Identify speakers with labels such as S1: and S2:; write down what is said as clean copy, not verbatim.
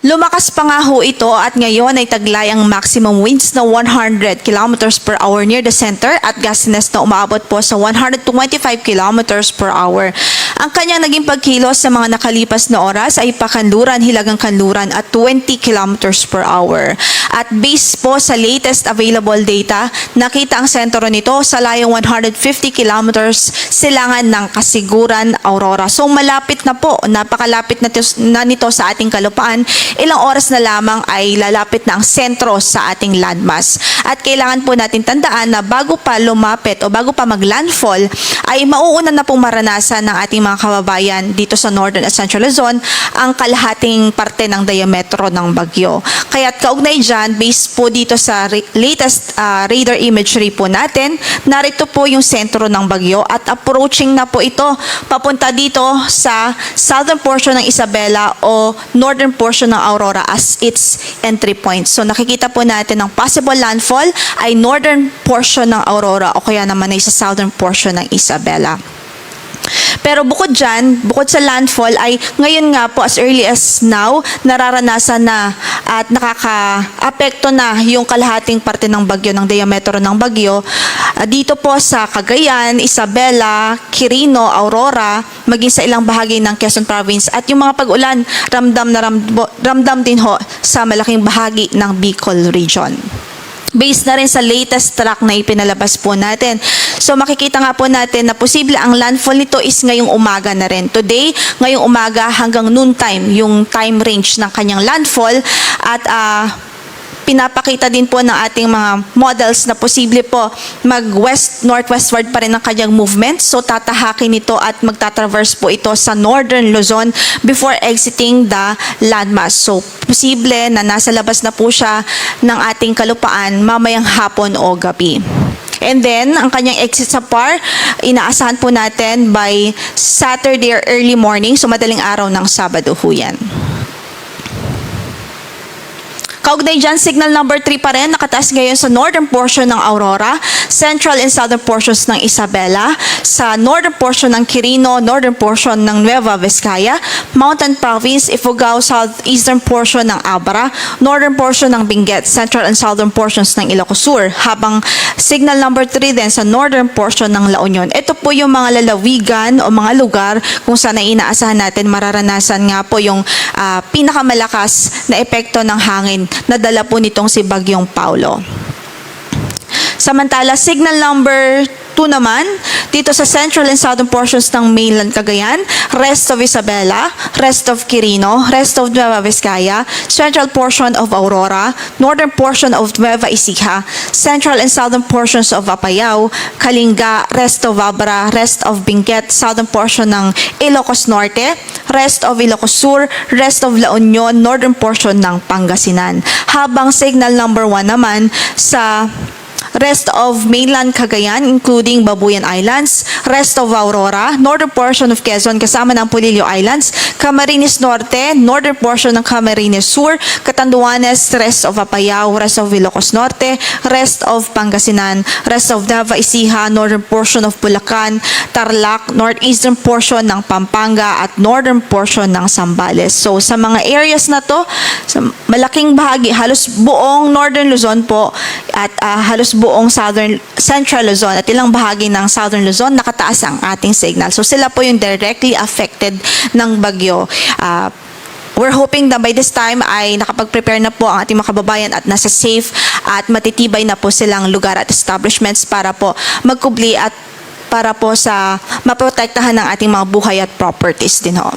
S1: Lumakas pa nga ho ito at ngayon ay taglay ang maximum winds na 100 kilometers per hour near the center at gustiness na umaabot po sa 125 kilometers per hour. Ang kanyang naging pagkilos sa mga nakalipas na oras ay pakanluran, hilagang kanluran at 20 kilometers per hour. At based po sa latest available data, nakita ang sentro nito sa layong 150 kilometers silangan ng Kasiguran, Aurora. So malapit na po, napakalapit na nito sa ating kalupaan. Ilang oras na lamang ay lalapit na ang sentro sa ating landmass. At kailangan po natin tandaan na bago pa lumapit o bago pa maglandfall, ay mauuna na pong maranasan ng ating mga kababayan dito sa Northern at Central Luzon ang kalahating parte ng diametro ng bagyo. Kaya't kaugnay dyan, based po dito sa latest radar imagery po natin, narito po yung sentro ng bagyo at approaching na po ito papunta dito sa southern portion ng Isabela o northern portion ng Aurora as its entry point. So nakikita po natin ang possible landfall ay northern portion ng Aurora o kaya naman ay sa southern portion ng Isabela. Pero bukod dyan, bukod sa landfall ay ngayon nga po as early as now, nararanasan na at nakaka-apekto na yung kalahating parte ng bagyo, ng diametro ng bagyo. Dito po sa Cagayan, Isabela, Quirino, Aurora, maging sa ilang bahagi ng Quezon Province. At yung mga pag-ulan, ramdam din ho sa malaking bahagi ng Bicol Region. Based na rin sa latest track na ipinalabas po natin. So makikita nga po natin na posible ang landfall nito is ngayong umaga na rin. Today, ngayong umaga hanggang noontime, yung time range ng kanyang landfall at pinapakita din po ng ating mga models na posible po mag-west-northwestward pa rin ang kanyang movement. So tatahakin ito at magtatraverse po ito sa northern Luzon before exiting the landmass. So posible na nasa labas na po siya ng ating kalupaan mamayang hapon o gabi. And then, ang kanyang exit sa PAR, inaasahan po natin by Saturday or early morning, so madaling araw ng Sabado ho yan. Kaugnay dyan, signal number 3 pa rin, nakataas ngayon sa northern portion ng Aurora, central and southern portions ng Isabela, sa northern portion ng Quirino, northern portion ng Nueva Vizcaya, Mountain Province, Ifugao, southeastern portion ng Abra, northern portion ng Benguet, central and southern portions ng Ilocos Sur, habang signal number 3 din sa northern portion ng La Union. Ito po yung mga lalawigan o mga lugar kung saan ay inaasahan natin mararanasan nga po yung pinakamalakas na epekto ng hangin na dala po nitong si Bagyong Paulo. Samantala, signal number 2 naman, dito sa central and southern portions ng mainland Cagayan, rest of Isabela, rest of Quirino, rest of Nueva Vizcaya, central portion of Aurora, northern portion of Nueva Ecija, central and southern portions of Apayao, Kalinga, rest of Abra, rest of Benguet, southern portion ng Ilocos Norte, rest of Ilocos Sur, rest of La Union, northern portion ng Pangasinan. Habang signal number 1 naman sa rest of mainland Cagayan, including Babuyan Islands, rest of Aurora, northern portion of Quezon, kasama ng Polillo Islands, Camarines Norte, northern portion ng Camarines Sur, Catanduanes, rest of Apayao, rest of Ilocos Norte, rest of Pangasinan, rest of Nueva Ecija, northern portion of Bulacan, Tarlac, northeastern portion ng Pampanga, at northern portion ng Zambales. So sa mga areas na to, sa malaking bahagi, halos buong northern Luzon po, at halos buong central Luzon at ilang bahagi ng southern Luzon, nakataas ang ating signal. So sila po yung directly affected ng bagyo. We're hoping that by this time ay nakapag-prepare na po ang ating mga kababayan at nasa safe at matitibay na po silang lugar at establishments para po magkubli at para po sa maprotektahan ng ating mga buhay at properties din ho.